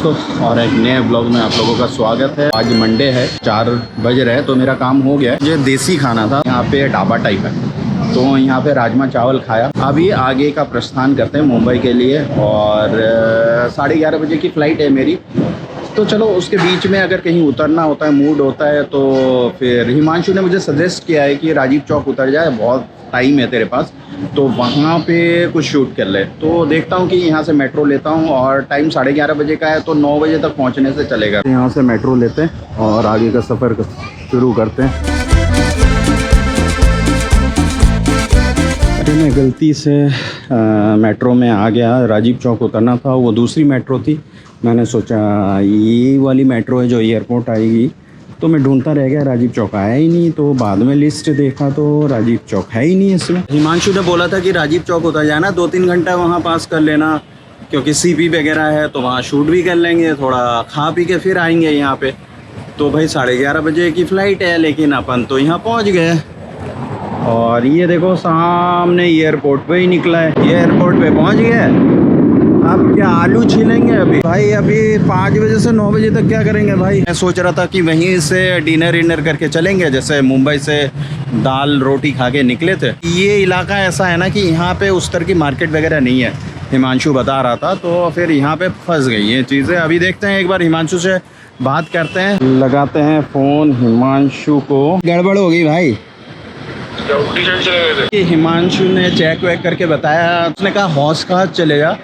दोस्तों, और एक नए ब्लॉग में आप लोगों का स्वागत है। आज मंडे है, 4 बज रहे हैं, तो मेरा काम हो गया। ये देसी खाना था, यहाँ पे ढाबा टाइप है, तो यहाँ पे राजमा चावल खाया। अभी आगे का प्रस्थान करते हैं मुंबई के लिए, और 11:30 बजे की फ़्लाइट है मेरी। तो चलो उसके बीच में अगर कहीं उतरना होता है, मूड होता है, तो फिर हिमांशु ने मुझे सजेस्ट किया है कि राजीव चौक उतर जाए, बहुत टाइम है तेरे पास, तो वहाँ पे कुछ शूट कर ले। तो देखता हूँ कि यहाँ से मेट्रो लेता हूँ, और टाइम 11:30 बजे का है, तो 9 बजे तक पहुँचने से चलेगा। यहाँ से मेट्रो लेते हैं और आगे का सफ़र शुरू करते हैं। अरे मैं गलती से मेट्रो में आ गया, राजीव चौक उतरना था, वो दूसरी मेट्रो थी। मैंने सोचा ये वाली मेट्रो है जो एयरपोर्ट आएगी, तो मैं ढूंढता रह गया, राजीव चौक आया ही नहीं। तो बाद में लिस्ट देखा तो राजीव चौक है ही नहीं इसमें। हिमांशु ने बोला था कि राजीव चौक उतर जाना, 2-3 घंटा वहाँ पास कर लेना, क्योंकि सीपी वगैरह है, तो वहाँ शूट भी कर लेंगे, थोड़ा खा पी के फिर आएंगे यहाँ पे। तो भाई 11:30 बजे की फ़्लाइट है, लेकिन अपन तो यहाँ पहुँच गए। और ये देखो सामने एयरपोर्ट पे ही निकला है, एयरपोर्ट पे पहुँच गए। अब क्या आलू छीलेंगे अभी भाई, अभी 5 बजे से 9 बजे तक क्या करेंगे भाई। मैं सोच रहा था कि वहीं से डिनर करके चलेंगे, जैसे मुंबई से दाल रोटी खा के निकले थे। ये इलाका ऐसा है ना कि यहाँ पे उस तरह की मार्केट वगैरह नहीं है, हिमांशु बता रहा था, तो फिर यहाँ पे फंस गई ये चीज़ें। अभी देखते हैं, एक बार हिमांशु से बात करते हैं, लगाते हैं फ़ोन हिमांशु को। गड़बड़ हो गई भाई, हिमांशु ने चेक वेक करके बताया, उसने कहा हौस खास चलेगा,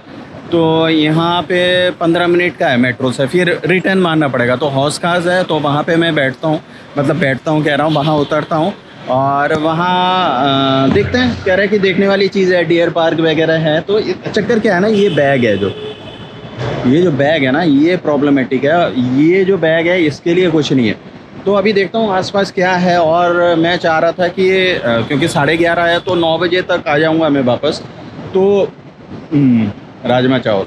तो यहाँ पे 15 मिनट का है मेट्रो से, फिर रिटर्न मारना पड़ेगा। तो हौस खास है, तो वहाँ पे मैं बैठता हूँ, मतलब बैठता हूँ कह रहा हूँ, वहाँ उतरता हूँ, और वहाँ देखते हैं। कह रहे हैं कि देखने वाली चीज़ है, डियर पार्क वगैरह है। तो चक्कर क्या है ना, ये बैग है ये जो बैग है ना, ये प्रॉब्लमेटिक है। ये जो बैग है इसके लिए कुछ नहीं है। तो अभी देखता हूँ आसपास क्या है, और मैं चाह रहा था कि क्योंकि 11:30 है, तो 9 बजे तक आ जाऊँगा मैं वापस। तो राजमा चावल,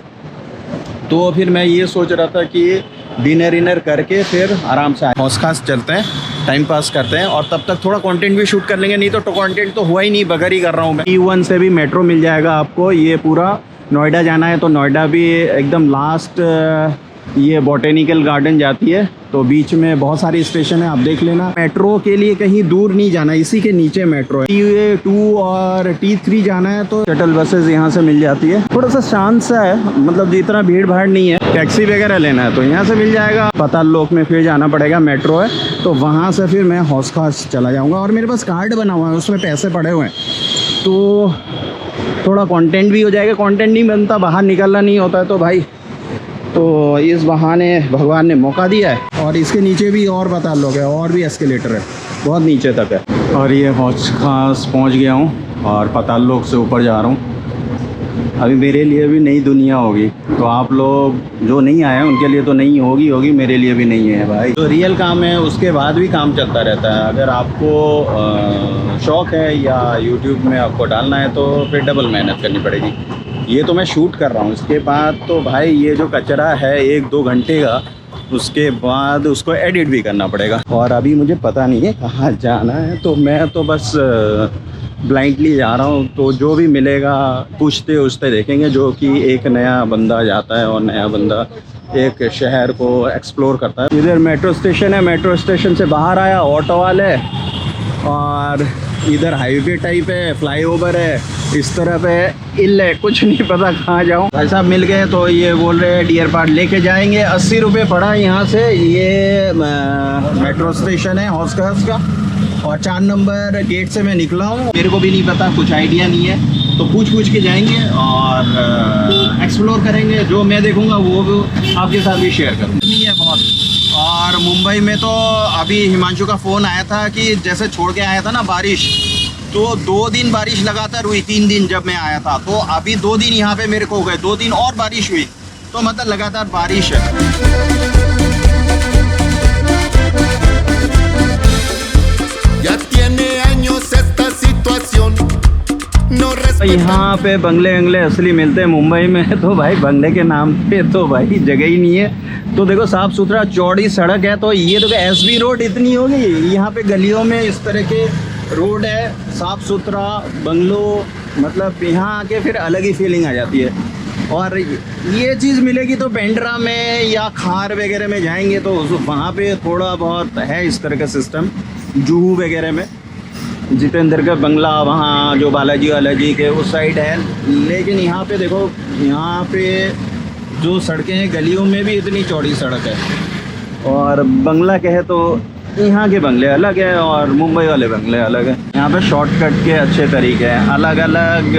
तो फिर मैं ये सोच रहा था कि डिनर करके फिर आराम से हौस खास चलते हैं, टाइम पास करते हैं, और तब तक थोड़ा कंटेंट भी शूट कर लेंगे। नहीं तो कंटेंट तो हुआ ही नहीं, बगैर ही कर रहा हूँ मैं। E1 से भी मेट्रो मिल जाएगा आपको, ये पूरा नोएडा जाना है तो नोएडा भी एकदम लास्ट ये बॉटेनिकल गार्डन जाती है, तो बीच में बहुत सारे स्टेशन है, आप देख लेना। मेट्रो के लिए कहीं दूर नहीं जाना, इसी के नीचे मेट्रो है। T2 और T3 जाना है तो शटल बसेस यहाँ से मिल जाती है। थोड़ा सा शांत सा है, मतलब जितना भीड़ भाड़ नहीं है। टैक्सी वगैरह लेना है तो यहाँ से मिल जाएगा। पाताल लोक में फिर जाना पड़ेगा, मेट्रो है, तो वहाँ से फिर मैं हौस खास चला जाऊँगा। और मेरे पास कार्ड बना हुआ है, उसमें पैसे पड़े हुए हैं, तो थोड़ा कंटेंट भी हो जाएगा। कंटेंट नहीं बनता, बाहर निकलना नहीं होता है, तो भाई तो इस बहाने भगवान ने मौका दिया है। और इसके नीचे भी और पाताल लोक है, और भी एस्केलेटर है, बहुत नीचे तक है। और ये हौस खास पहुँच गया हूँ, और पाताल लोक से ऊपर जा रहा हूँ। अभी मेरे लिए भी नई दुनिया होगी, तो आप लोग जो नहीं आए हैं उनके लिए तो नहीं होगी, मेरे लिए भी नहीं है भाई। तो रियल काम है, उसके बाद भी काम चलता रहता है। अगर आपको शौक़ है या यूट्यूब में आपको डालना है, तो फिर डबल मेहनत करनी पड़ेगी। ये तो मैं शूट कर रहा हूँ, इसके बाद तो भाई ये जो कचरा है 1-2 घंटे का, उसके बाद उसको एडिट भी करना पड़ेगा। और अभी मुझे पता नहीं है कहाँ जाना है, तो मैं तो बस ब्लाइंडली जा रहा हूँ। तो जो भी मिलेगा पूछते देखेंगे, जो कि एक नया बंदा जाता है, और नया बंदा एक शहर को एक्सप्लोर करता है। इधर मेट्रो स्टेशन है, मेट्रो स्टेशन से बाहर आया, ऑटो वाले, और इधर हाईवे टाइप है, फ्लाईओवर है, इस तरफ है इल है, कुछ नहीं पता कहाँ जाऊँ। भाई साहब मिल गए, तो ये बोल रहे हैं डियर पार्क लेके जाएंगे। 80 रुपये पड़ा यहाँ से। ये मेट्रो स्टेशन है हौस खास का, और 4 नंबर गेट से मैं निकला हूँ। मेरे को भी नहीं पता, कुछ आइडिया नहीं है, तो पूछ के जाएंगे और एक्सप्लोर करेंगे। जो मैं देखूँगा वो आपके साथ भी शेयर करूँगा। नहीं है बहुत। और मुंबई में तो अभी हिमांशु का फ़ोन आया था कि जैसे छोड़ के आया था ना बारिश, तो 2 दिन बारिश लगातार हुई, 3 दिन जब मैं आया था, तो अभी 2 दिन यहाँ पे मेरे को हो गए, 2 दिन और बारिश हुई, तो मतलब लगातार बारिश है। यहाँ पे बंगले असली मिलते हैं मुंबई में, तो भाई बंगले के नाम पे तो भाई जगह ही नहीं है। तो देखो साफ़ सुथरा चौड़ी सड़क है, तो ये देखो SB रोड इतनी होगी, यहाँ पे गलियों में इस तरह के रोड है, साफ़ सुथरा बंगलो, मतलब यहाँ आके फिर अलग ही फीलिंग आ जाती है। और ये चीज़ मिलेगी तो पेंड्रा में या खार वगैरह में जाएंगे तो वहाँ पे थोड़ा बहुत है इस तरह का सिस्टम, जुहू वगैरह में, जितेंद्र का बंगला वहाँ जो बालाजी वालाजी के उस साइड है। लेकिन यहाँ पे देखो, यहाँ पे जो सड़कें हैं गलियों में भी इतनी चौड़ी सड़क है, और बंगला कहे तो यहाँ के बंगले अलग है और मुंबई वाले बंगले अलग है। यहाँ पे शॉर्टकट के अच्छे तरीके हैं, अलग अलग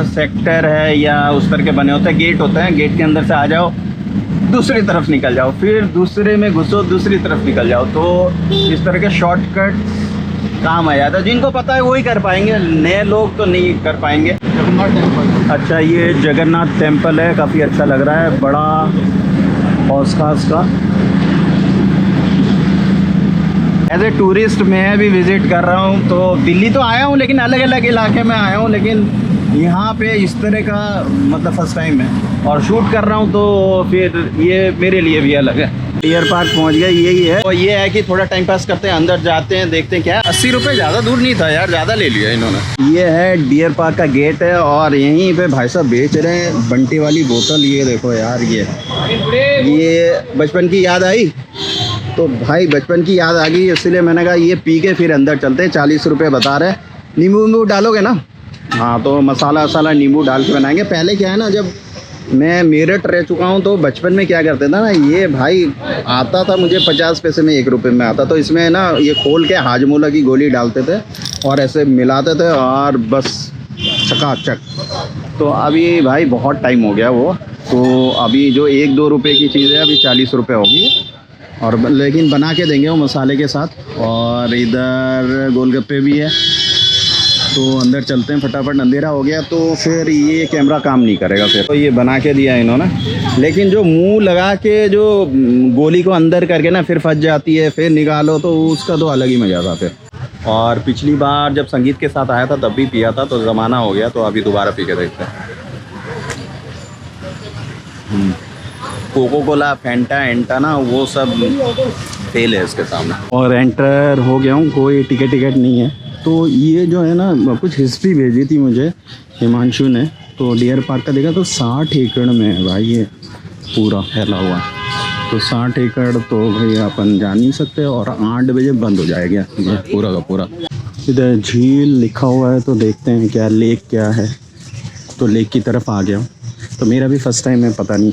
सेक्टर है या उस तरह के बने होते हैं, गेट होते हैं, गेट के अंदर से आ जाओ, दूसरी तरफ निकल जाओ, फिर दूसरे में घुसो, दूसरी तरफ निकल जाओ। तो इस तरह के शॉर्टकट काम आ जाता है, जिनको पता है वही कर पाएंगे, नए लोग तो नहीं कर पाएंगे। जगन्नाथ टेम्पल। अच्छा, ये जगन्नाथ टेम्पल है, काफ़ी अच्छा लग रहा है, बड़ा हौस खास का। एज ए टूरिस्ट मैं भी विज़िट कर रहा हूँ, तो दिल्ली तो आया हूँ लेकिन अलग अलग इलाके में आया हूँ, लेकिन यहाँ पे इस तरह का मतलब फर्स्ट टाइम है और शूट कर रहा हूँ, तो फिर ये मेरे लिए भी अलग है। डियर पार्क पहुँच गए, यही है। और ये है कि थोड़ा टाइम पास करते हैं, अंदर जाते हैं, देखते हैं क्या है। 80 रुपये ज़्यादा दूर नहीं था यार, ज़्यादा ले लिया इन्होंने। ये है डियर पार्क का गेट है, और यहीं पे भाई साहब बेच रहे हैं बंटी वाली बोतल। ये देखो यार, ये बचपन की याद आई, तो भाई बचपन की याद आ गई, इसलिए मैंने कहा ये पी के फिर अंदर चलते हैं। 40 रुपये बता रहे। नींबू वींबू डालोगे ना? हाँ, तो मसाला वसाला नींबू डाल के बनाएंगे। पहले क्या है ना, जब मैं मेरठ रह चुका हूँ तो बचपन में क्या करते थे ना, ये भाई आता था मुझे 50 पैसे में, 1 रुपये में आता, तो इसमें ना ये खोल के हाजमोला की गोली डालते थे और ऐसे मिलाते थे और बस चकाचक। तो अभी भाई बहुत टाइम हो गया वो, तो अभी जो 1-2 रुपये की चीज़ है अभी 40 रुपये होगी, और लेकिन बना के देंगे वो मसाले के साथ। और इधर गोलगप्पे भी है, तो अंदर चलते हैं फटाफट, अंधेरा हो गया तो फिर ये कैमरा काम नहीं करेगा फिर। तो ये बना के दिया इन्होंने, लेकिन जो मुंह लगा के जो गोली को अंदर करके ना फिर फंस जाती है, फिर निकालो, तो उसका तो अलग ही मज़ा था फिर। और पिछली बार जब संगीत के साथ आया था तब भी पिया था, तो ज़माना हो गया, तो अभी दोबारा पी के देखते हैं। कोको कोला, फैंटा, एंटा ना वो सब फेल है इसके सामने। और एंटर हो गया हूँ, कोई टिकट नहीं है। तो ये जो है ना, कुछ हिस्ट्री भेजी थी मुझे हिमांशु ने, तो डियर पार्क का देखा तो 60 एकड़ में है भाई ये पूरा फैला हुआ। तो 60 एकड़ तो भाई अपन जा नहीं सकते, और 8 बजे बंद हो जाएगा ये पूरा का पूरा। इधर झील लिखा हुआ है, तो देखते हैं क्या लेक क्या है। तो लेक की तरफ आ गया हूँ, तो मेरा भी फर्स्ट टाइम है, पता नहीं,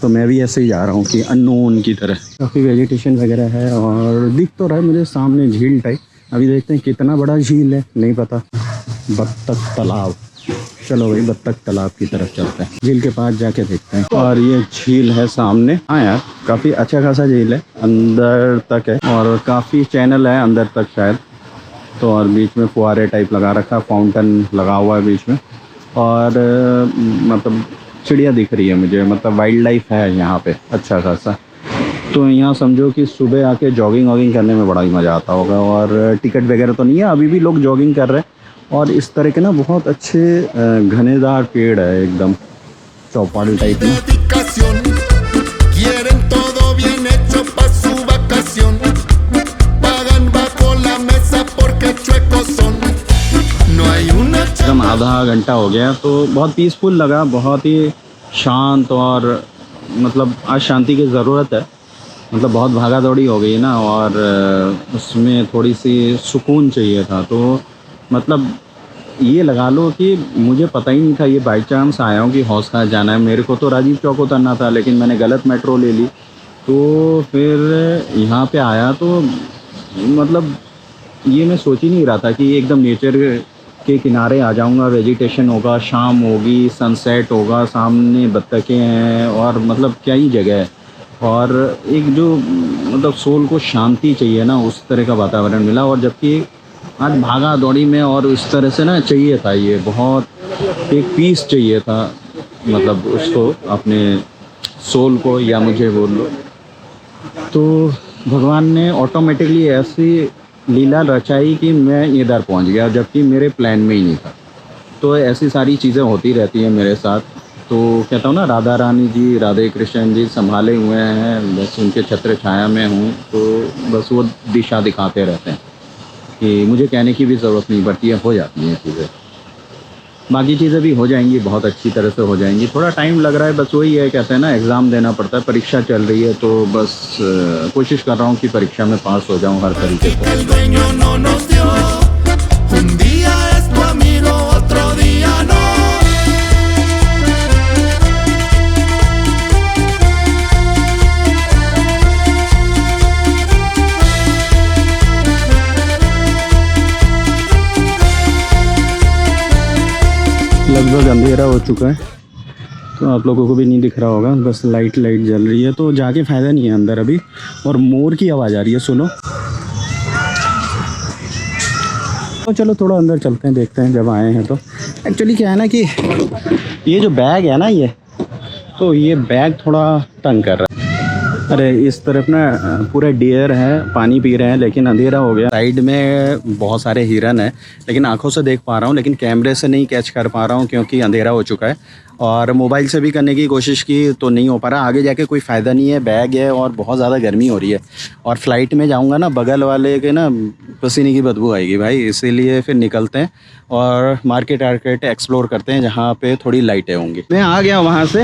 तो मैं भी ऐसे ही जा रहा हूँ कि अननोन की तरह। काफ़ी वेजिटेशन वगैरह है, और दिख तो रहा है मुझे सामने झील टाइप। अभी देखते हैं कितना बड़ा झील है, नहीं पता। बत्तख तालाब, चलो भाई बत्तख तालाब की तरफ चलते हैं, झील के पास जाके देखते हैं। और ये झील है सामने। हाँ यार, काफ़ी अच्छा खासा झील है, अंदर तक है, और काफ़ी चैनल है अंदर तक शायद। तो और बीच में फुहारे टाइप लगा रखा, फाउंटेन लगा हुआ है बीच में, और मतलब चिड़िया दिख रही है मुझे, मतलब वाइल्ड लाइफ है यहाँ पे अच्छा खासा। तो यहाँ समझो कि सुबह आके जॉगिंग वॉगिंग करने में बड़ा ही मज़ा आता होगा। और टिकट वगैरह तो नहीं है, अभी भी लोग जॉगिंग कर रहे हैं। और इस तरह के ना बहुत अच्छे घनेदार पेड़ है, एकदम चौपाल टाइप में। एकदम आधा घंटा हो गया, तो बहुत पीसफुल लगा, बहुत ही शांत, और मतलब आज शांति की ज़रूरत है। मतलब बहुत भागा दौड़ी हो गई ना, और उसमें थोड़ी सी सुकून चाहिए था। तो मतलब ये लगा लो कि मुझे पता ही नहीं था, ये बाई चांस आया हूँ कि हौस खास जाना है। मेरे को तो राजीव चौक उतरना था, लेकिन मैंने गलत मेट्रो ले ली, तो फिर यहाँ पे आया। तो मतलब ये मैं सोच ही नहीं रहा था कि एकदम नेचर के किनारे आ जाऊँगा, वेजिटेशन होगा, शाम होगी, सनसेट होगा, सामने बत्तखें हैं, और मतलब क्या ही जगह है। और एक जो मतलब सोल को शांति चाहिए ना, उस तरह का वातावरण मिला। और जबकि आज भागा दौड़ी में और उस तरह से ना चाहिए था, ये बहुत एक पीस चाहिए था, मतलब उसको अपने सोल को, या मुझे बोल लो। तो भगवान ने ऑटोमेटिकली ऐसी लीला रचाई कि मैं इधर पहुंच गया, जबकि मेरे प्लान में ही नहीं था। तो ऐसी सारी चीज़ें होती रहती हैं मेरे साथ। तो कहता हूँ ना, राधा रानी जी, राधे कृष्ण जी संभाले हुए हैं, बस उनके छत्र छाया में हूँ। तो बस वो दिशा दिखाते रहते हैं कि मुझे कहने की भी ज़रूरत नहीं पड़ती है, हो जाती हैं चीज़ें। बाकी चीज़ें भी हो जाएंगी, बहुत अच्छी तरह से हो जाएंगी। थोड़ा टाइम लग रहा है, बस वही है, कहते हैं ना एग्ज़ाम देना पड़ता है, परीक्षा चल रही है, तो बस कोशिश कर रहा हूँ कि परीक्षा में पास हो जाऊँ हर तरीके से। लगभग अंधेरा हो चुका है, तो आप लोगों को भी नहीं दिख रहा होगा, बस लाइट जल रही है, तो जाके फ़ायदा नहीं है अंदर अभी। और मोर की आवाज़ आ रही है, सुनो। तो चलो थोड़ा अंदर चलते हैं, देखते हैं जब आए हैं तो। एक्चुअली क्या है ना कि ये जो बैग है ना, तो ये बैग थोड़ा तंग कर रहा है। अरे इस तरफ ना पूरा डियर है, पानी पी रहे हैं, लेकिन अंधेरा हो गया। साइड में बहुत सारे हिरन हैं, लेकिन आंखों से देख पा रहा हूँ, लेकिन कैमरे से नहीं कैच कर पा रहा हूँ क्योंकि अंधेरा हो चुका है। और मोबाइल से भी करने की कोशिश की तो नहीं हो पा रहा, आगे जाके कोई फ़ायदा नहीं है, बैग है और बहुत ज़्यादा गर्मी हो रही है। और फ्लाइट में जाऊँगा ना, बगल वाले के ना पसीने की बदबू आएगी भाई, इसीलिए फिर निकलते हैं और मार्केट एक्सप्लोर करते हैं जहाँ पे थोड़ी लाइटें होंगी। मैं आ गया वहाँ से,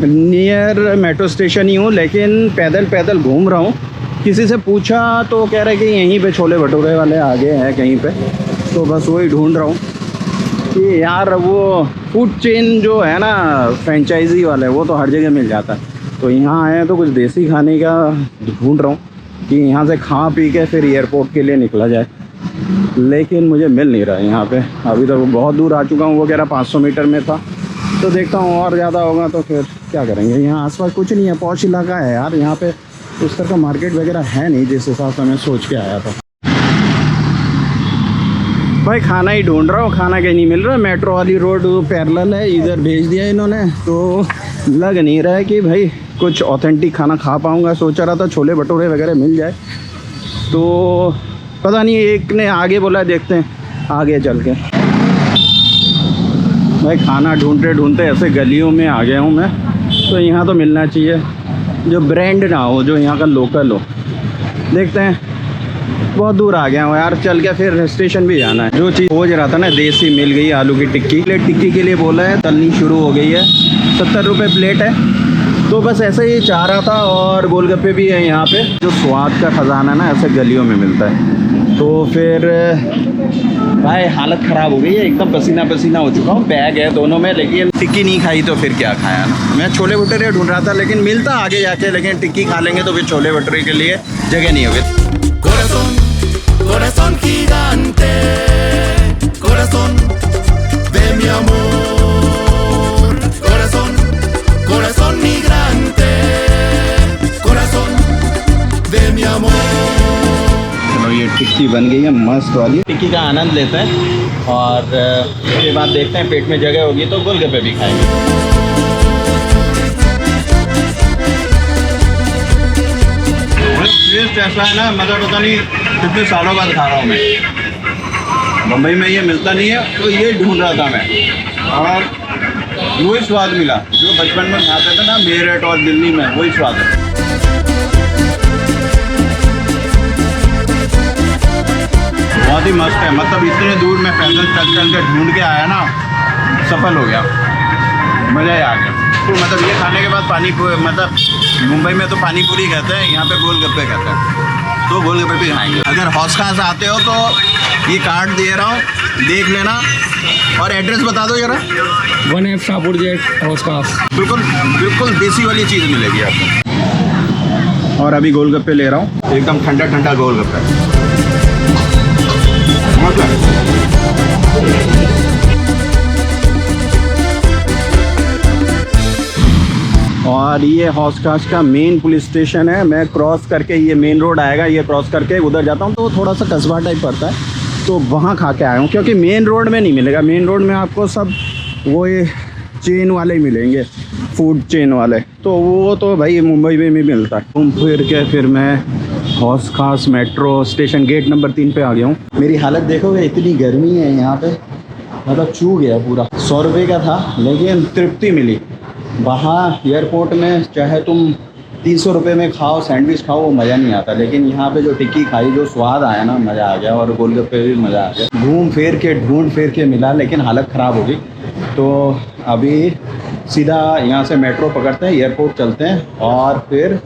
नियर मेट्रो स्टेशन ही हूँ, लेकिन पैदल घूम रहा हूँ। किसी से पूछा तो कह रहे कि यहीं पे छोले भटूरे वाले आगे हैं कहीं पे, तो बस वही ढूंढ रहा हूँ कि यार वो फूड चेन जो है ना, फ्रेंचाइजी वाले, वो तो हर जगह मिल जाता है। तो यहाँ आए हैं तो कुछ देसी खाने का ढूंढ रहा हूँ कि यहाँ से खा पी के फिर एयरपोर्ट के लिए निकला जाए, लेकिन मुझे मिल नहीं रहा है यहाँ पे। अभी तक बहुत दूर आ चुका हूँ, वो कह रहा 500 मीटर में था, तो देखता हूँ और ज़्यादा होगा तो फिर क्या करेंगे। यहाँ आसपास कुछ नहीं है, पॉश इलाका है यार, यहाँ पे उस तरह का मार्केट वगैरह है नहीं जिस हिसाब से मैं सोच के आया था। भाई खाना ही ढूंढ रहा हूँ, खाना कहीं नहीं मिल रहा। मेट्रो वाली रोड पैरेलल है, इधर भेज दिया इन्होंने, तो लग नहीं रहा है कि भाई कुछ ऑथेंटिक खाना खा पाऊँगा। सोचा रहा था छोले भटूरे वगैरह मिल जाए, तो पता नहीं, एक ने आगे बोला, देखते हैं आगे चल के। भाई खाना ढूंढते ऐसे गलियों में आ गया हूँ मैं, तो यहाँ तो मिलना चाहिए जो ब्रांड ना हो, जो यहाँ का लोकल हो। देखते हैं, बहुत दूर आ गया हूँ यार, चल के फिर स्टेशन भी जाना है। जो चीज़ खोज रहा था ना, देसी मिल गई, आलू की टिक्की। प्लेट टिक्की के लिए बोला है, तलनी शुरू हो गई है, 70 रुपये प्लेट है, तो बस ऐसे ही चाह रहा था। और गोलगप्पे भी है यहाँ पे, जो स्वाद का ख़जाना ना ऐसे गलियों में मिलता है। तो फिर भाई हालत ख़राब हो गई है, एकदम पसीना हो चुका हूँ। बैग है दोनों में, लेकिन टिक्की नहीं खाई तो फिर क्या खाया ना। मैं छोले भटूरे ढूंढ रहा था, लेकिन मिलता आगे जाके, लेकिन टिक्की खा लेंगे तो फिर छोले भटूरे के लिए जगह नहीं होगी। Corazón gigante, corazón de mi amor, corazón migrante, corazón de mi amor। चलो ये टिक्की बन गई है मस्त वाली, टिक्की का आनंद लेते हैं और उसके बाद देखते हैं पेट में जगह होगी तो गोलगप्पे भी खाएंगे। टेस्ट ऐसा है ना, मतलब पता नहीं कितने सालों बाद खा रहा हूँ मैं। मुंबई में ये मिलता नहीं है, तो ये ढूंढ रहा था मैं, और वही स्वाद मिला जो बचपन में खाते थे ना मेरठ और दिल्ली में, वही स्वाद है। बहुत ही मस्त है, मतलब इतने दूर में पैदल चल के ढूंढ के आया ना, सफल हो गया, मज़ा ही आ गया। तो मतलब ये खाने के बाद पानी, मतलब मुंबई में तो पानी पूरी कहते हैं, यहाँ पे गोलगप्पे कहते हैं, तो गोलगप्पे भी खाएंगे। अगर हौस खास आते हो तो ये कार्ड दे रहा हूँ, देख लेना, और एड्रेस बता दो जरा। 1F शाहपुर जेट हौस खास। बिल्कुल देसी वाली चीज़ मिलेगी आपको। और अभी गोलगप्पे ले रहा हूँ, एकदम ठंडा गोलगप्पा। और ये हौस खास का मेन पुलिस स्टेशन है। मैं क्रॉस करके, ये मेन रोड आएगा, ये क्रॉस करके उधर जाता हूँ, तो थोड़ा सा कस्बा टाइप पड़ता है, तो वहाँ खा के आया हूँ, क्योंकि मेन रोड में नहीं मिलेगा। मेन रोड में आपको सब वो ये चेन वाले ही मिलेंगे, फूड चेन वाले, तो वो तो भाई मुंबई में भी मिलता है। घूम फिर के फिर मैं हौस खास मेट्रो स्टेशन गेट नंबर 3 पे आ गया हूँ। मेरी हालत देखोगे, इतनी गर्मी है यहाँ पे, मतलब चू गया पूरा। 100 रुपये का था, लेकिन तृप्ति मिली। वहाँ एयरपोर्ट में चाहे तुम 300 रुपये में खाओ, सैंडविच खाओ, वो मज़ा नहीं आता, लेकिन यहाँ पे जो टिक्की खाई, जो स्वाद आया ना, मज़ा आ गया। और गोलगप्पे भी मज़ा आ गया। घूम फिर के ढूंढ फिर के मिला, लेकिन हालत ख़राब हो गई। तो अभी सीधा यहाँ से मेट्रो पकड़ते हैं, एयरपोर्ट चलते हैं और फिर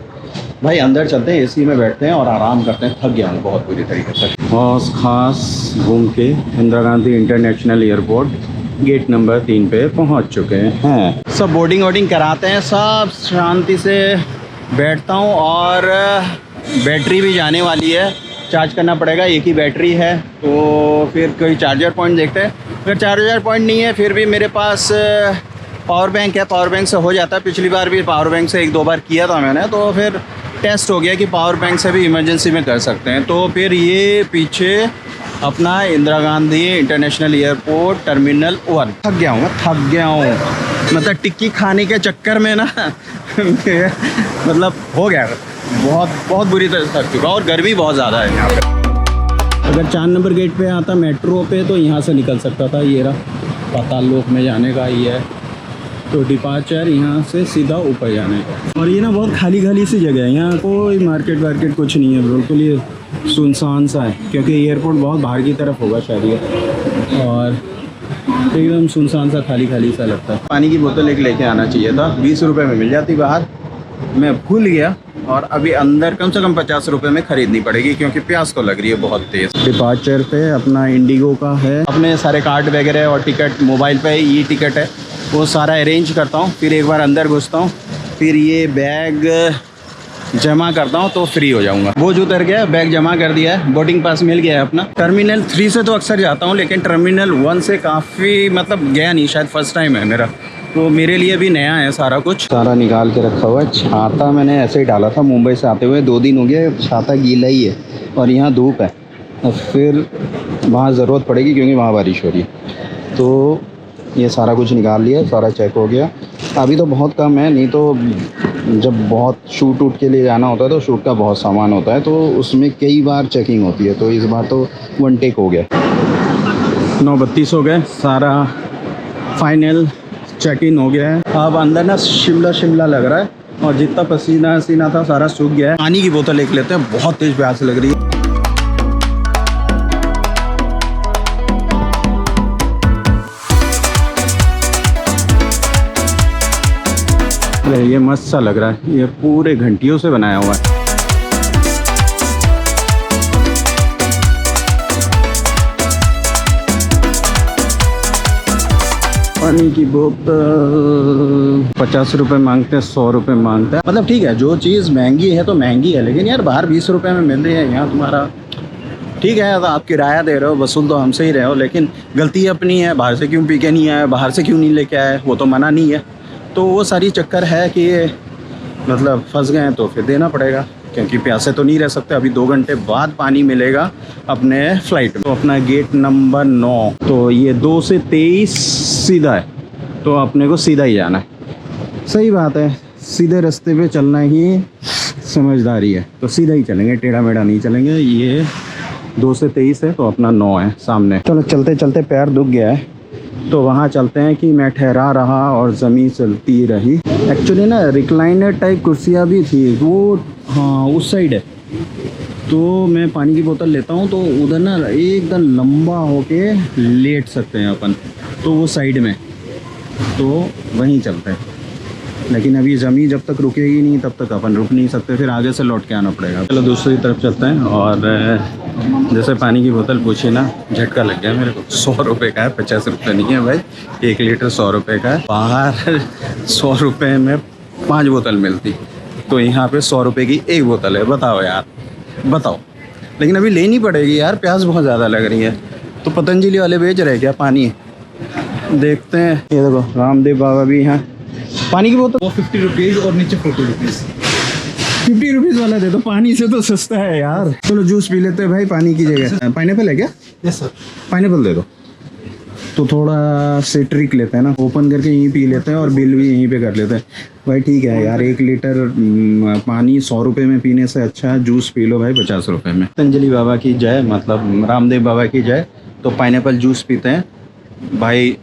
भाई अंदर चलते हैं, एसी में बैठते हैं और आराम करते हैं। थक गया हूँ बहुत बुरी तरीके से। हौस खास घूम के Indira Gandhi international airport gate number 3 पे पहुँच चुके हैं। सब बोर्डिंग वोर्डिंग कराते हैं, सब शांति से बैठता हूँ और बैटरी भी जाने वाली है, चार्ज करना पड़ेगा। एक ही बैटरी है तो फिर कोई चार्जर पॉइंट देखते हैं। अगर चार्जर पॉइंट नहीं है फिर भी मेरे पास पावर बैंक है, पावर बैंक से हो जाता है। पिछली बार भी पावर बैंक से 1-2 बार किया था मैंने, तो फिर टेस्ट हो गया कि पावर बैंक से भी इमरजेंसी में कर सकते हैं। तो फिर ये पीछे अपना Indira Gandhi international airport terminal 1। थक गया हूँ मतलब टिक्की खाने के चक्कर में ना मतलब हो गया, बहुत बुरी तरह से थक चुका। और गर्मी बहुत ज़्यादा है यहाँ पे। अगर 4 नंबर गेट पे आता मेट्रो पे तो यहाँ से निकल सकता था। ये रहा पाताल लोक में जाने का ये है, तो डिपार्चर यहाँ से सीधा ऊपर जाने का। और ये ना बहुत खाली सी जगह है, यहाँ कोई मार्केट वार्केट कुछ नहीं है, बिल्कुल ये सुनसान सा है क्योंकि एयरपोर्ट बहुत बाहर की तरफ होगा शायद ये, और एकदम सुनसान सा खाली सा लगता है। पानी की बोतल एक लेके आना चाहिए था, 20 रुपये में मिल जाती बाहर, मैं भूल गया। और अभी अंदर कम से कम 50 रुपये में ख़रीदनी पड़ेगी क्योंकि प्यास तो लग रही है बहुत तेज़। डिपार्चर पे अपना इंडिगो का है, अपने सारे कार्ड वगैरह और टिकट मोबाइल पे ई टिकट है, वो सारा अरेंज करता हूँ। फिर एक बार अंदर घुसता हूँ, फिर ये बैग जमा करता हूँ तो फ्री हो जाऊँगा। बोझ उतर गया, बैग जमा कर दिया है, बोर्डिंग पास मिल गया है अपना। टर्मिनल 3 से तो अक्सर जाता हूँ लेकिन टर्मिनल 1 से काफ़ी मतलब गया नहीं, शायद फर्स्ट टाइम है मेरा, तो मेरे लिए भी नया है सारा कुछ। सारा निकाल के रखा हुआ है। छाता मैंने ऐसे ही डाला था मुंबई से आते हुए, 2 दिन हो गए, छाता गीला ही है और यहाँ धूप है, और फिर वहाँ ज़रूरत पड़ेगी क्योंकि वहाँ बारिश हो रही है। तो ये सारा कुछ निकाल लिया, सारा चेक हो गया। अभी तो बहुत कम है, नहीं तो जब बहुत शूट वूट के लिए जाना होता है तो शूट का बहुत सामान होता है तो उसमें कई बार चेकिंग होती है, तो इस बार तो 1 टेक हो गया। 9:32 हो गए, सारा फाइनल चेक इन हो गया है। अब अंदर ना शिमला लग रहा है और जितना पसीना था सारा सूख गया है। पानी की बोतल एक लेते हैं, बहुत तेज प्यास लग रही है। ये मस्त सा लग रहा है, ये पूरे घंटियों से बनाया हुआ है। पानी की बोतल 50 रुपये मांगते हैं, 100 रुपये मांगते हैं। मतलब ठीक है, जो चीज़ महंगी है तो महंगी है, लेकिन यार बाहर 20 रुपये में मिल रही है, यहाँ तुम्हारा ठीक है। तो आप किराया दे रहे हो, वसूल तो हमसे ही रहे हो, लेकिन गलती अपनी है। बाहर से क्यों पी के नहीं आए, बाहर से क्यों नहीं लेके आए, वो तो मना नहीं है। तो वो सारी चक्कर है कि मतलब फंस गए हैं तो फिर देना पड़ेगा क्योंकि प्यासे तो नहीं रह सकते। अभी 2 घंटे बाद पानी मिलेगा अपने फ़्लाइट में। तो अपना गेट नंबर 9, तो ये 2 से 23 सीधा है, तो अपने को सीधा ही जाना है। सही बात है, सीधे रास्ते पे चलना ही समझदारी है, तो सीधा ही चलेंगे, टेढ़ा मेढ़ा नहीं चलेंगे। ये 2 से 23 है तो अपना 9 है सामने। चलो चलते चलते पैर दुख गया है, तो वहाँ चलते हैं कि मैं ठहरा रहा और ज़मीन चलती रही। एक्चुअली ना रिक्लाइनर टाइप कुर्सियाँ भी थी, वो हाँ उस साइड है। तो मैं पानी की बोतल लेता हूँ तो उधर ना एकदम लंबा होके लेट सकते हैं अपन, तो वो साइड में, तो वहीं चलते हैं। लेकिन अभी ज़मीन जब तक रुकेगी नहीं तब तक अपन रुक नहीं सकते, फिर आगे से लौट के आना पड़ेगा। चलो दूसरी तरफ चलते हैं। और जैसे पानी की बोतल पूछी ना, झटका लग गया मेरे को। 100 रुपये का है, 50 रुपये नहीं है भाई। 1 लीटर 100 रुपये का है। बाहर 100 रुपये में 5 बोतल मिलती, तो यहाँ पे 100 रुपये की 1 बोतल है। बताओ यार, बताओ। लेकिन अभी लेनी पड़ेगी यार, प्यास बहुत ज़्यादा लग रही है। तो पतंजलि वाले बेच रहे क्या पानी, देखते हैं। ये देखो रामदेव बाबा भी हैं। पानी की बोतल 50 रुपीज़ और नीचे 40 रुपीज़। 50 रुपीज़ वाला दे दो, पानी से तो सस्ता है यार। चलो जूस पी लेते हैं भाई पानी की जगह। पाइनएप्पल है क्या? Yes sir. पाइनएप्पल दे दो। तो थोड़ा सिट्रिक लेते हैं ना, ओपन करके यहीं पी लेते हैं और बिल भी यहीं पे कर लेते हैं। भाई ठीक है यार, 1 लीटर पानी 100 रुपये में पीने से अच्छा जूस पी लो भाई 50 रुपये में। पतंजलि बाबा की जय, मतलब रामदेव बाबा की जय। तो पाइनएप्पल जूस पीते हैं भाई।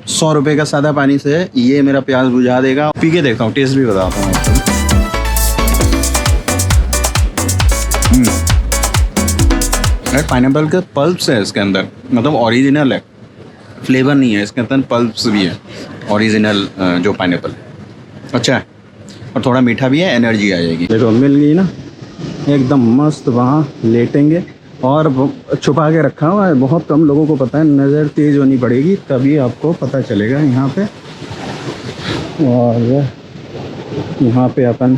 100 रुपये का सादा पानी से ये मेरा प्यास बुझा देगा। पी के देखता हूँ, टेस्ट भी बताता हूँ। पाइनएप्पल के पल्प्स है इसके अंदर, मतलब ओरिजिनल है। फ्लेवर नहीं है, इसके अंदर पल्प्स भी है, ओरिजिनल जो पाइनएप्पल है। अच्छा है और थोड़ा मीठा भी है, एनर्जी आ जाएगी। देखो मिल गई ना एकदम मस्त, वहाँ लेटेंगे और छुपा के रखा हुआ है, बहुत कम लोगों को पता है, नज़र तेज़ होनी पड़ेगी तभी आपको पता चलेगा यहाँ पे। और यहाँ पे अपन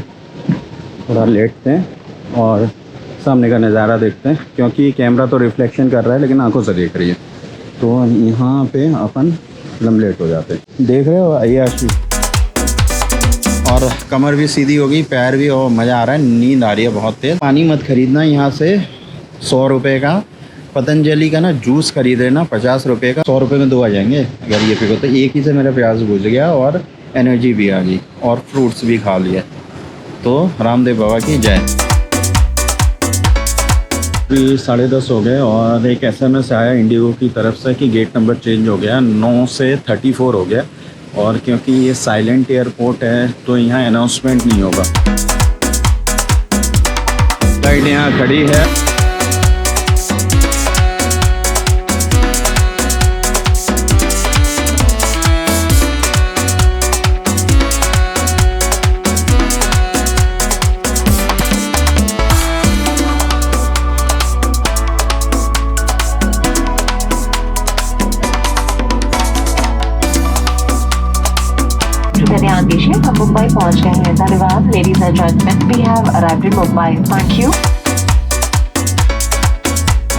थोड़ा लेटते हैं और सामने का नज़ारा देखते हैं, क्योंकि कैमरा तो रिफ्लेक्शन कर रहा है लेकिन आंखों से देख रही है, तो यहाँ पे अपन एकदम लेट हो जाते हैं। देख रहे हो अय्याशी, और कमर भी सीधी हो गई, पैर भी, और मज़ा आ रहा है, नींद आ रही है बहुत तेज़। पानी मत खरीदना यहाँ से, 100 रुपये का पतंजलि का ना जूस खरीदे ना 50 रुपये का, 100 रुपये में 2 आ जाएंगे अगर ये पिको। तो एक ही से मेरा प्यास बुझ गया और एनर्जी भी आ गई और फ्रूट्स भी खा लिया। तो रामदेव बाबा की जय। 10:30 हो गए और एक SMS आया इंडिगो की तरफ से कि गेट नंबर चेंज हो गया, 9 से 34 हो गया। और क्योंकि ये साइलेंट एयरपोर्ट है तो यहाँ अनाउंसमेंट नहीं होगा। फ्लाइट यहाँ खड़ी है। ध्यान दीजिए, हम मुंबई पहुंच गए हैं। धन्यवाद ladies and gentleman, we have arrived in Mumbai, thank you.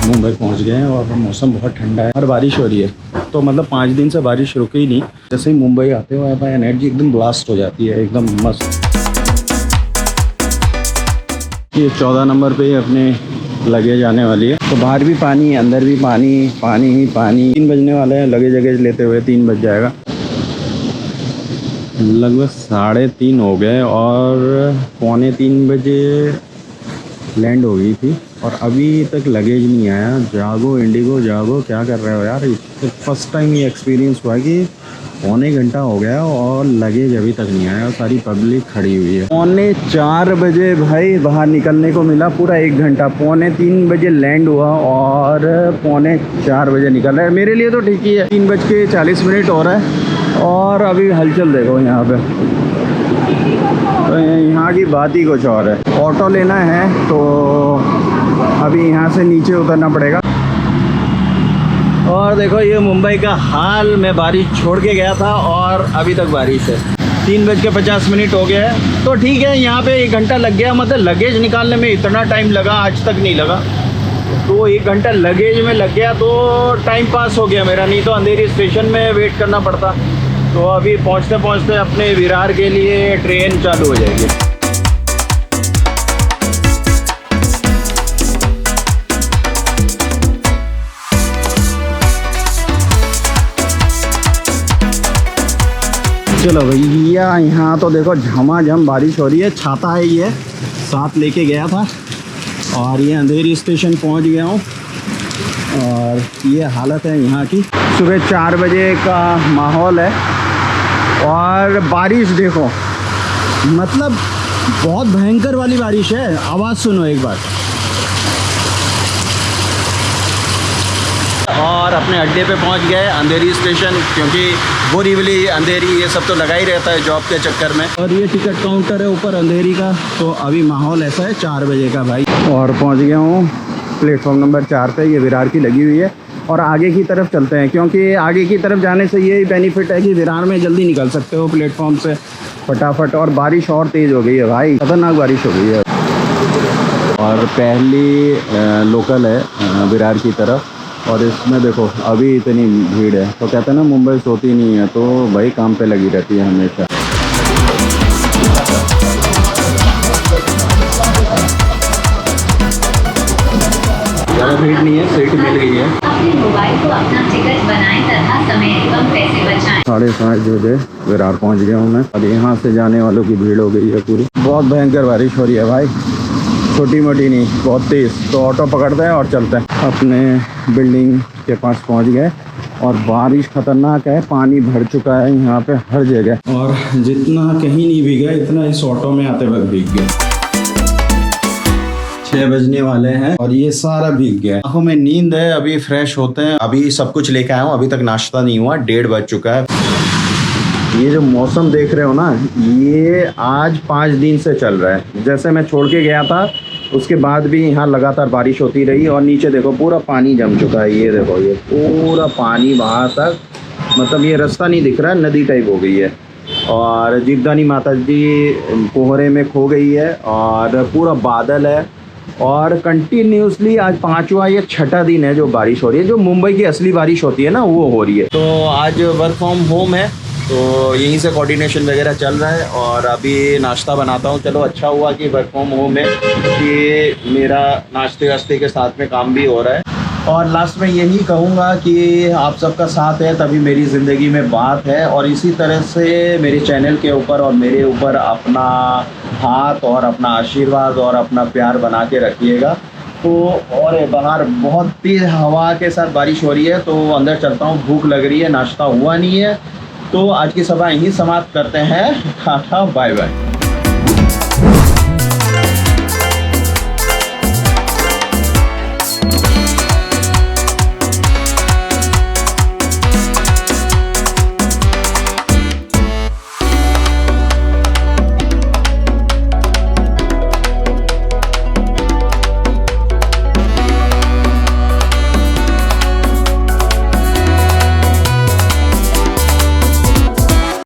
Mumbai पहुंच गए हैं और मौसम बहुत ठंडा है और बारिश हो रही है, तो मतलब 5 दिन से बारिश रुकी ही नहीं। जैसे ही मुंबई आते हो भाई एनर्जी एकदम ब्लास्ट हो जाती है, एकदम मस्त। ये 14 नंबर पे अपने लगेज आने वाली है, तो बाहर भी पानी, अंदर भी पानी, पानी ही पानी। 3 बजने वाले हैं लगेज लेते हुए, 3 बज जाएगा। लगभग 3:30 हो गए और 2:45 बजे लैंड हो गई थी और अभी तक लगेज नहीं आया। जागो इंडिगो जागो, क्या कर रहे हो यार। फर्स्ट टाइम ये एक्सपीरियंस हुआ कि 3.25 घंटा हो गया और लगेज अभी तक नहीं आया और सारी पब्लिक खड़ी हुई है। 3:45 बजे भाई बाहर निकलने को मिला, पूरा 1 घंटा। 3:45 बजे लैंड हुआ और 3:45 बजे निकल रहा है। मेरे लिए तो ठीक ही है, 3:40 हो रहा है और अभी हलचल देखो यहाँ पे। तो यहाँ की बात ही कुछ और है। ऑटो लेना है तो अभी यहाँ से नीचे उतरना पड़ेगा। और देखो ये मुंबई का हाल, मैं बारिश छोड़ के गया था और अभी तक बारिश है। 3:50 हो गया है, तो ठीक है। यहाँ पे 1 घंटा लग गया, मतलब लगेज निकालने में इतना टाइम लगा, आज तक नहीं लगा। तो 1 घंटा लगेज में लग गया तो टाइम पास हो गया मेरा, नहीं तो अंधेरी स्टेशन में वेट करना पड़ता। तो अभी पहुँचते पहुँचते अपने विरार के लिए ट्रेन चालू हो जाएगी। चलो भैया, यहाँ तो देखो झमाझम बारिश हो रही है। छाता है ये, साथ लेके गया था और ये अंधेरी स्टेशन पहुँच गया हूँ और ये हालत है यहाँ की। सुबह 4 बजे का माहौल है और बारिश देखो, मतलब बहुत भयंकर वाली बारिश है। आवाज़ सुनो एक बार। और अपने अड्डे पे पहुंच गए, अंधेरी स्टेशन, क्योंकि बोरीवली अंधेरी ये सब तो लगा ही रहता है जॉब के चक्कर में। और ये टिकट काउंटर है ऊपर अंधेरी का। तो अभी माहौल ऐसा है 4 बजे का भाई। और पहुंच गया हूँ प्लेटफॉर्म नंबर 4 पे। ये विरार की लगी हुई है और आगे की तरफ चलते हैं, क्योंकि आगे की तरफ जाने से ये बेनिफिट है कि विरार में जल्दी निकल सकते हो प्लेटफॉर्म से फटाफट। और बारिश और तेज़ हो गई है भाई, खतरनाक बारिश हो गई है। और पहली लोकल है विरार की तरफ और इसमें देखो अभी इतनी भीड़ है। तो कहते हैं ना मुंबई सोती नहीं है, तो भाई काम पे लगी रहती है हमेशा। ज़्यादा भीड़ नहीं है, सीट मिल गई है। अपने मोबाइल को अपना टिकट बनाएं तथा समय एवं पैसे बचाएं। 5:30 बजे विरार पहुंच गया हूँ मैं और यहाँ से जाने वालों की भीड़ हो गई है पूरी। बहुत भयंकर बारिश हो रही है भाई, छोटी मोटी नहीं, बहुत तेज़। तो ऑटो पकड़ते हैं और चलते हैं। अपने बिल्डिंग के पास पहुँच गए और बारिश खतरनाक है, पानी भर चुका है यहाँ पे हर जगह। और जितना कहीं नहीं भीगा इतना इस ऑटो में आते वक्त भीग गया। 6 6 बजने वाले हैं और ये सारा भीग गया। आंखों में नींद है, अभी फ्रेश होते हैं। अभी सब कुछ लेके आया हूँ, अभी तक नाश्ता नहीं हुआ, 1:30 बज चुका है। ये जो मौसम देख रहे हो ना, ये आज 5 दिन से चल रहा है। जैसे मैं छोड़ के गया था उसके बाद भी यहाँ लगातार बारिश होती रही और नीचे देखो पूरा पानी जम चुका है। ये देखो, ये पूरा पानी वहाँ तक, मतलब ये रास्ता नहीं दिख रहा है, नदी टाइप हो गई है। और जीवदानी माता जी कोहरे में खो गई है और पूरा बादल है और कंटिन्यूसली आज 5वां या 6ठा दिन है जो बारिश हो रही है। जो मुंबई की असली बारिश होती है ना, वो हो रही है। तो आज वर्क फ्रॉम होम है, तो यहीं से कोऑर्डिनेशन वगैरह चल रहा है और अभी नाश्ता बनाता हूँ। चलो अच्छा हुआ कि वर्क फ्रॉम होम है कि मेरा नाश्ते वास्ते के साथ में काम भी हो रहा है। और लास्ट में यही कहूँगा कि आप सबका साथ है तभी मेरी ज़िंदगी में बात है, और इसी तरह से मेरे चैनल के ऊपर और मेरे ऊपर अपना हाथ और अपना आशीर्वाद और अपना प्यार बना के रखिएगा। तो और बाहर बहुत तेज़ हवा के साथ बारिश हो रही है, तो अंदर चलता हूँ, भूख लग रही है, नाश्ता हुआ नहीं है। तो आज की सभा यहीं समाप्त करते हैं। Tata bye bye.